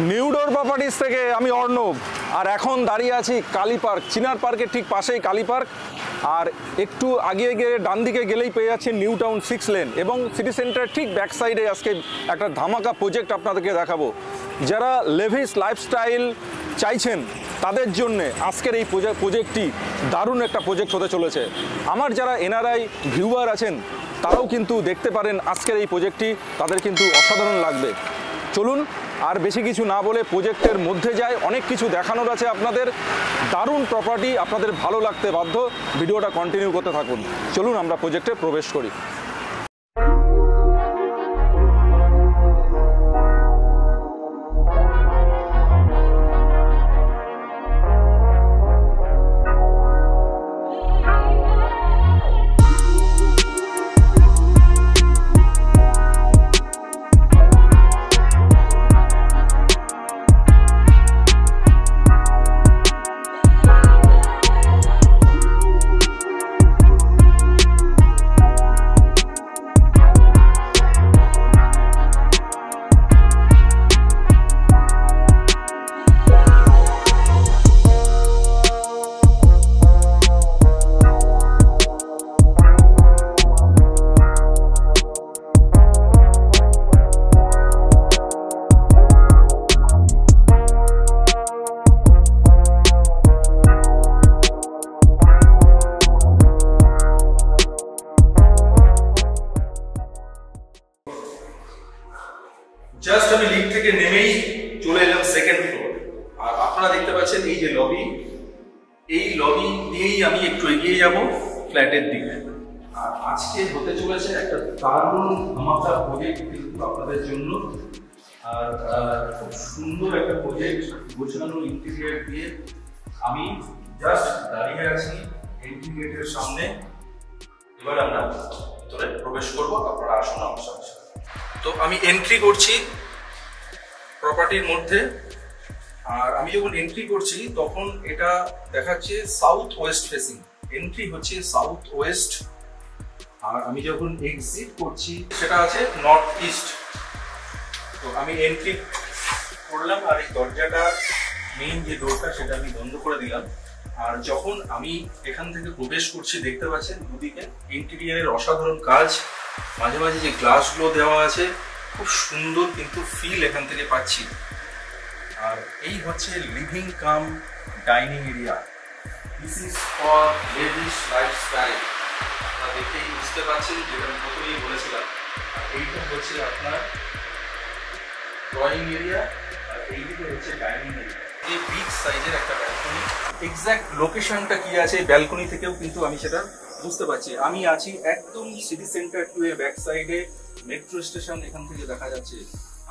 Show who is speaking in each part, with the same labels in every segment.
Speaker 1: নিউডোর properties থেকে আমি অর্ণব, আর এখন দাঁড়িয়ে আছি কালী পার্ক, চিনার পার্কের ঠিক পাশেই কালী পার্ক। আর একটু আগিয়ে গিয়ে ডান দিকে গেলেই পেয়ে যাচ্ছেন নিউ টাউন 6 লেন, এবং সিটি সেন্টারের ঠিক ব্যাক সাইডে আজকে একটা ধামাকা প্রজেক্ট আপনাদেরকে দেখাবো। যারা লেভিস লাইফস্টাইল চাইছেন তাদের জন্যে আজকের এই প্রজেক্টটি দারুণ একটা প্রজেক্ট হতে চলেছে। আমার যারা এনআরআই ভিউয়ার আছেন তারাও কিন্তু দেখতে পারেন আজকের এই প্রজেক্টটি, তাদের কিন্তু অসাধারণ লাগবে। চলুন আর বেশি কিছু না বলে প্রজেক্টের মধ্যে যায়, অনেক কিছু দেখানোর আছে আপনাদের। দারুণ প্রপার্টি, আপনাদের ভালো লাগতে বাধ্য। ভিডিওটা কন্টিনিউ করতে থাকুন। চলুন আমরা প্রজেক্টে প্রবেশ করি। জাস্ট আমি লিফট থেকে নেমেই চলে এলাম সেকেন্ড ফ্লোর, আর আপনারা দেখতে পাচ্ছেন এই যে লবি, এই লবি দিয়েই আমি একটু এগিয়ে যাব ফ্ল্যাটের দিকে। আর আজকে হতে চলেছে একটা দারুণ ধামাকা প্রজেক্ট কিন্তু আপনাদের জন্য। আর খুব সুন্দর একটা প্রজেক্ট, গোছানো ইন্টেরিয়র দিয়ে। আমি জাস্ট দাঁড়িয়ে আছি এন্ট্রি গেটের সামনে। এবার আমরা ভিতরে প্রবেশ করব, আপনারা আসুন আমার সাথে। তো আমি এন্ট্রি করছি প্রপার্টির মধ্যে, আর আমি যখন এন্ট্রি করছি তখন এটা দেখাচ্ছে সাউথ ওয়েস্ট ফেসিং। এন্ট্রি হচ্ছে সাউথ ওয়েস্ট, আর আমি যখন এক্সিট করছি সেটা আছে নর্থ ইস্ট। তো আমি এন্ট্রি করলাম, আর এই দরজাটা মেইন যে ডোরটা সেটা আমি বন্ধ করে দিলাম। আর যখন আমি এখান থেকে প্রবেশ করছি দেখতে পাচ্ছেন দুদিকে ইন্টেরিয়ারের অসাধারণ কাজ, মাঝে মাঝে যে গ্লাসগুলো দেওয়া আছে খুব সুন্দর কিন্তু ফিল এখান থেকে পাচ্ছি। আর এই হচ্ছে living cum dining area. This is for lavish lifestyle. আপনারা দেখেই বুঝতে পারছেন, যেটা আমি প্রথমেই বলেছিলাম। আর এইটা হচ্ছে আপনার ড্রয়িং এরিয়া, আর এইদিকে হচ্ছে ডাইনিং এরিয়া। এই বিগ সাইজের একটা ব্যালকনি। এক্সাক্ট লোকেশনটা কি আছে ব্যালকনি থেকেও কিন্তু আমি সেটা বুঝতে পারছি। আমি আছি একদম সিটি সেন্টার 2 এর ব্যাক সাইডে, মেট্রো স্টেশন এখান থেকে দেখা যাচ্ছে।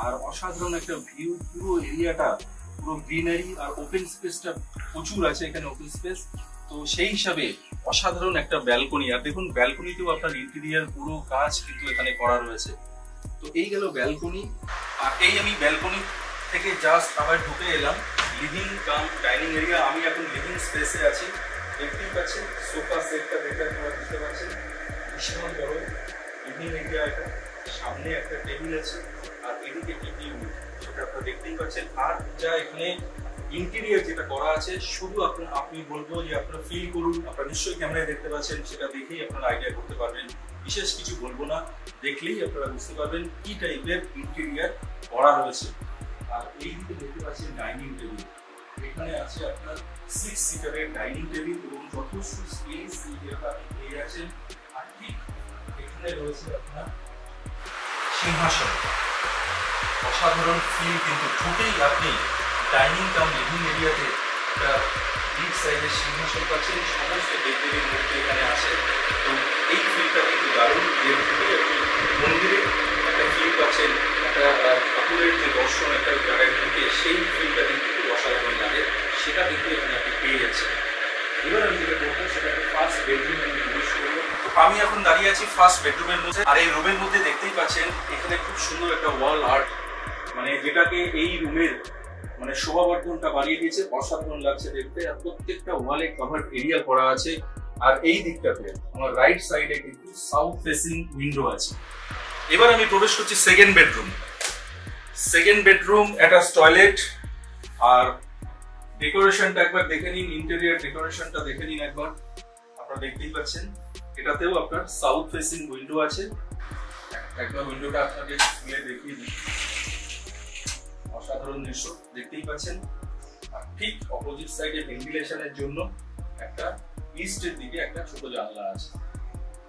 Speaker 1: আর অসাধারণ একটা ভিউ, পুরো এরিয়াটা পুরো গ্রিনারি, আর ওপেন স্পেসটা প্রচুর আছে এখানে, ওপেন স্পেস। তো সেই হিসাবে অসাধারণ একটা ব্যালকনি। আর দেখুন ব্যালকনিতেও আপনার ইন্টেরিয়ার পুরো কাজ কিন্তু এখানে করা রয়েছে। তো এই গেল ব্যালকনি। আর এই আমি ব্যালকনি থেকে জাস্ট আবার ঢুকে এলাম লিভিং কাম ডাইনিং এরিয়া। আমি এখন লিভিং স্পেসে আছি। দেখতেই পাচ্ছেন সোফা সেটটা দেখে আপনারা বুঝতে পারছেন ভীষণ বড় লিভিং এরিয়া। এটা সামনে একটা টেবিল আছে, আর এদিকে টিভি ইউনিট, সেটা আপনারা দেখতেই পাচ্ছেন। আর যা এখানে ইন্টেরিয়ার যেটা করা আছে, শুধু আপনি বলবো যে আপনারা ফিল করুন। আপনারা নিশ্চয়ই ক্যামেরায় দেখতে পাচ্ছেন, সেটা দেখেই আপনারা আইডিয়া করতে পারবেন। বিশেষ কিছু বলবো না, দেখলেই আপনারা বুঝতে পারবেন কি টাইপের ইন্টেরিয়ার করা রয়েছে। আর এই দিকে দেখতে পাচ্ছেন ডাইনিং টেবিল। এখানে আছে আপনার 6 সিটারের ডাইনিং টেবিল, এবং যথেষ্ট স্পেস এই জায়গাটা আপনি পেয়ে যাচ্ছেন। আর ঠিক এখানে রয়েছে আপনার সিংহাসন। অসাধারণ ফিল কিন্তু ঢুকেই আপনি ডাইনিং কাম লিভিং এরিয়াতে একটা বিগ সাইজের সিংহাসন পাচ্ছেন। সমস্ত দেবদেবীর মূর্তি এখানে আছে। তো এই ফিলটা কিন্তু দারুণ। এর ঢুকেই আপনি মন্দিরে একটা ফিল পাচ্ছেন, একটা ঠাকুরের যে দর্শন একটা জায়গায় ঢুকে সেই ফিলটা কিন্তু খুব অসাধারণ লাগে, সেটা কিন্তু এখানে আপনি পেয়ে যাচ্ছেন। এবার আমি যেটা বলবো সেটা ফার্স্ট বেডরুম আমি প্রবেশ করবো। আমি এখন দাঁড়িয়ে আছি ফার্স্ট বেডরুমের মধ্যে। আর এই রুমের মধ্যে দেখতেই পাচ্ছেন এখানে খুব সুন্দর একটা ওয়াল আর্ট, মানে যেটাকে এই রুমের মানে শোভাবর্ধনটা বাড়িয়ে দিয়েছে। অসাধারণ লাগছে দেখতে। আর প্রত্যেকটা ওয়ালে কভার এরিয়া করা আছে। আর এই দিকটাতে আমার রাইট সাইডে কিন্তু সাউথ ফেসিং উইন্ডো আছে। এবার আমি প্রবেশ করছি second bedroom. Second bedroom, attach toilet. আর ডেকোরেশনটা একবার দেখে নিন, ইন্টেরিয়র ডেকোরেশনটা দেখে নিন একবার। আপনারা দেখতেই পাচ্ছেন এটাতেও আপনার সাউথ ফেসিং উইন্ডো আছে। একবার উইন্ডোটা আপনাকে খুলে দেখিয়ে দিই, অসাধারণ দৃশ্য দেখতেই পাচ্ছেন। আর ঠিক অপোজিট সাইডে ভেন্টিলেশনের জন্য একটা ইস্টের দিকে একটা ছোট জানলা আছে।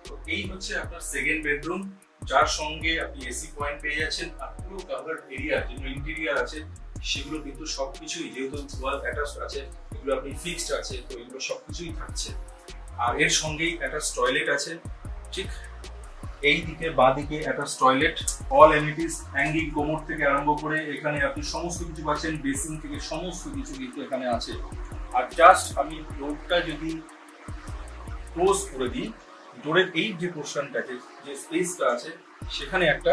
Speaker 1: তো এই হচ্ছে আপনার সেকেন্ড বেডরুম, যার সঙ্গে আপনি এসি পয়েন্ট পেয়ে যাচ্ছেন। আর পুরো কাভার্ড এরিয়া যেগুলো ইন্টেরিয়ার আছে সেগুলো কিন্তু সবকিছুই, যেহেতু ওয়াল অ্যাটাচড আছে, এগুলো আপনি ফিক্সড আছে, তো এগুলো সবকিছুই থাকছে। আর এর সঙ্গেই অ্যাটাচ টয়লেট আছে। ঠিক এই দিকে বাঁ দিকে attach toilet, all amenities, hanging commode থেকে আরম্ভ করে এখানে আপনি সমস্ত কিছু পাচ্ছেন, বেসিন থেকে সমস্ত কিছু কিন্তু এখানে আছে। আর জাস্ট আমি ডোরটা যদি ক্লোজ করে দিই, ডোরের এই যে পোর্শনটা আছে, যে স্পেসটা আছে, সেখানে একটা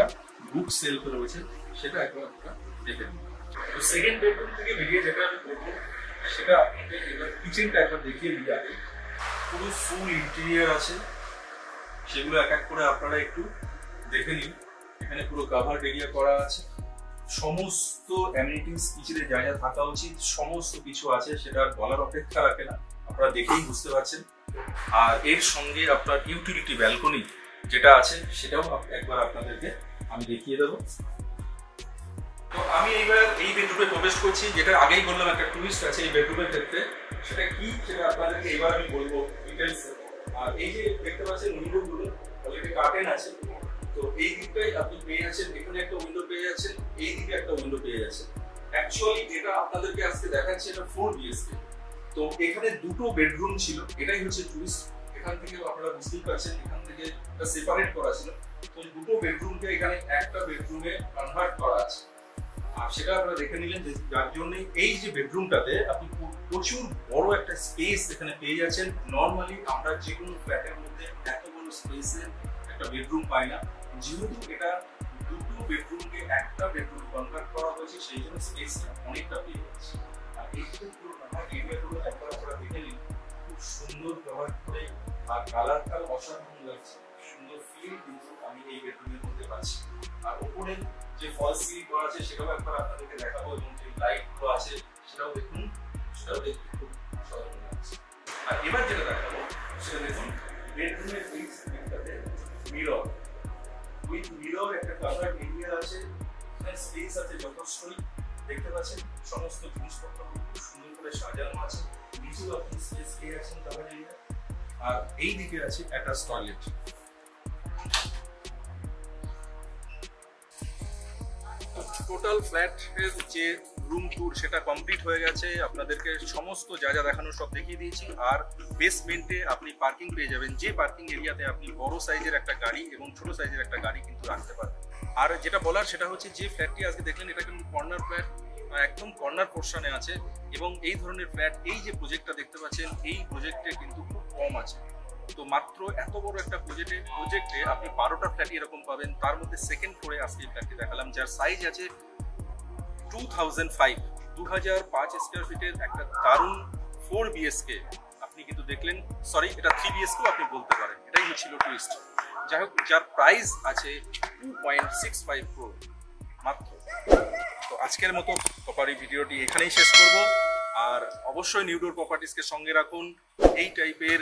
Speaker 1: বুক সেলফ রয়েছে, সেটা একবার আপনারা দেখে নিন। তো সেকেন্ড বেডরুম থেকে বেরিয়ে যেটা আমি করবো সেটা আপনাকে এবার কিচেনটা একবার দেখিয়ে দিই আগে। পুরো ফুল ইন্টেরিয়ার আছে, সেগুলো এক এক করে আপনারা একটু দেখে নিন। এখানে পুরো কাভার্ড এরিয়া করা আছে, সমস্ত অ্যামিনিটিস কিচেনে যা যা থাকা উচিত সমস্ত কিছু আছে, সেটা বলার অপেক্ষা রাখে না, আপনারা দেখেই বুঝতে পারছেন। আর এর সঙ্গে আপনার ইউটিলিটি ব্যালকনি যেটা আছে সেটাও একবার আপনাদেরকে আমি দেখিয়ে দেবো। তো আমি এইবার এই বেডরুমে প্রবেশ করছি, যেটা আগেই বললাম একটা টুইস্ট আছে এই বেডরুমের ক্ষেত্রে, সেটা কি সেটা আপনাদেরকে এবার আমি বলবো ডিটেইলস। আর এই যে দেখতে পাচ্ছেন উইন্ডোগুলো অলরেডি কার্টেন আছে, তো এই দিকটাই আপনি পেয়ে যাচ্ছেন, এখানে একটা উইন্ডো পেয়ে যাচ্ছেন, এই দিকে একটা উইন্ডো পেয়ে যাচ্ছেন। অ্যাকচুয়ালি এটা আপনাদেরকে আজকে দেখাচ্ছি, এটা 4 BHK। তো এখানে দুটো বেডরুম ছিল, এটাই হচ্ছে টুইস্ট। এখান থেকে আপনারা বুঝতেই পারছেন, এখান থেকে এটা সেপারেট করা ছিল, তো দুটো বেডরুমকে এখানে একটা বেডরুমে কনভার্ট করা আছে। আর সেটা আপনারা দেখে নিলেন, যার জন্য এই যে বেডরুমটাতে আপনি প্রচুর বড় একটা স্পেস এখানে পেয়ে যাচ্ছেন। নর্মালি আমরা যে কোনো ফ্ল্যাটের মধ্যে এত বড় স্পেসে একটা বেডরুম পাই না, যেহেতু এটা দুটো বেডরুমকে একটা বেডরুম কনভার্ট করা হয়েছে, সেই জন্য স্পেসটা অনেকটা পেয়ে যাচ্ছে। আর এই যে পুরো এরিয়াগুলো একবার আপনারা দেখে নিন, খুব সুন্দর ব্যবহার করে, আর কালারটাও অসাধারণ লাগছে, সুন্দর ফিল কিন্তু আমি এই বেডরুমের মধ্যে পাচ্ছি। আর উপরে যে ফল সিলিং করা আছে সেটাও একবার আপনাদেরকে দেখাবো, এবং যে লাইটগুলো আছে সেটাও দেখুন, সেটাও দেখতে খুব অসাধারণ লাগছে। আর এবার যেটা দেখাবো সেটা দেখুন, বেডরুমের এই সাইডটাতে মিরর, উইথ মিরর একটা কাভার্ড এরিয়া আছে, এখানে স্পেস আছে যথেষ্টই, দেখতে পাচ্ছেন সমস্ত জিনিসপত্র খুব সুন্দর করে সাজানো আছে, নিচেও আপনি স্পেস পেয়ে আছেন কাভার্ড এরিয়া। আর এই দিকে আছে অ্যাটাচ টয়লেট। টোটাল ফ্ল্যাটের যে রুম ট্যুর সেটা কমপ্লিট হয়ে গেছে, আপনাদেরকে সমস্ত যা যা দেখানো সব দেখিয়ে দিয়েছি। আর বেসমেন্টে আপনি পার্কিং পেয়ে যাবেন, যে পার্কিং এরিয়াতে আপনি বড় সাইজের একটা গাড়ি এবং ছোট সাইজের একটা গাড়ি কিন্তু রাখতে পারবেন। আর যেটা বলার সেটা হচ্ছে, যে ফ্ল্যাটটি আজকে দেখলেন এটা কিন্তু কর্নার ফ্ল্যাট, একদম কর্নার পোর্শনে আছে, এবং এই ধরনের ফ্ল্যাট এই যে প্রজেক্টটা দেখতে পাচ্ছেন এই প্রজেক্টে কিন্তু খুব কম আছে। তো মাত্র এত বড় একটা প্রজেক্টে আপনি 12টা ফ্ল্যাট এরকম পাবেন, তার মধ্যে সেকেন্ড ফ্লোরে আজকে এই ফ্ল্যাটটি দেখালাম, যার সাইজ আছে 2005 স্কয়ার ফিটের একটা দারুণ 4 BHK আপনি কিন্তু দেখলেন। সরি, এটা 3 BHK আপনি বলতে পারেন, এটাই হচ্ছিল টুইস্ট। যাই হোক, যার প্রাইস আছে 2.65 crore মাত্র। তো আজকের মতো প্রপার্টি ভিডিওটি এখানেই শেষ করব। আর অবশ্যই নিউডোর প্রপার্টিসকে সঙ্গে রাখুন। এই টাইপের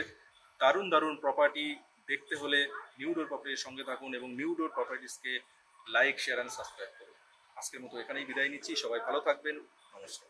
Speaker 1: দারুণ দারুণ প্রপার্টি দেখতে হলে নিউডোর প্রপার্টির সঙ্গে থাকুন, এবং নিউডোর প্রপার্টিসকে লাইক, শেয়ার অ্যান্ড সাবস্ক্রাইব করুন। আজকের মতো এখানেই বিদায় নিচ্ছি, সবাই ভালো থাকবেন, নমস্কার।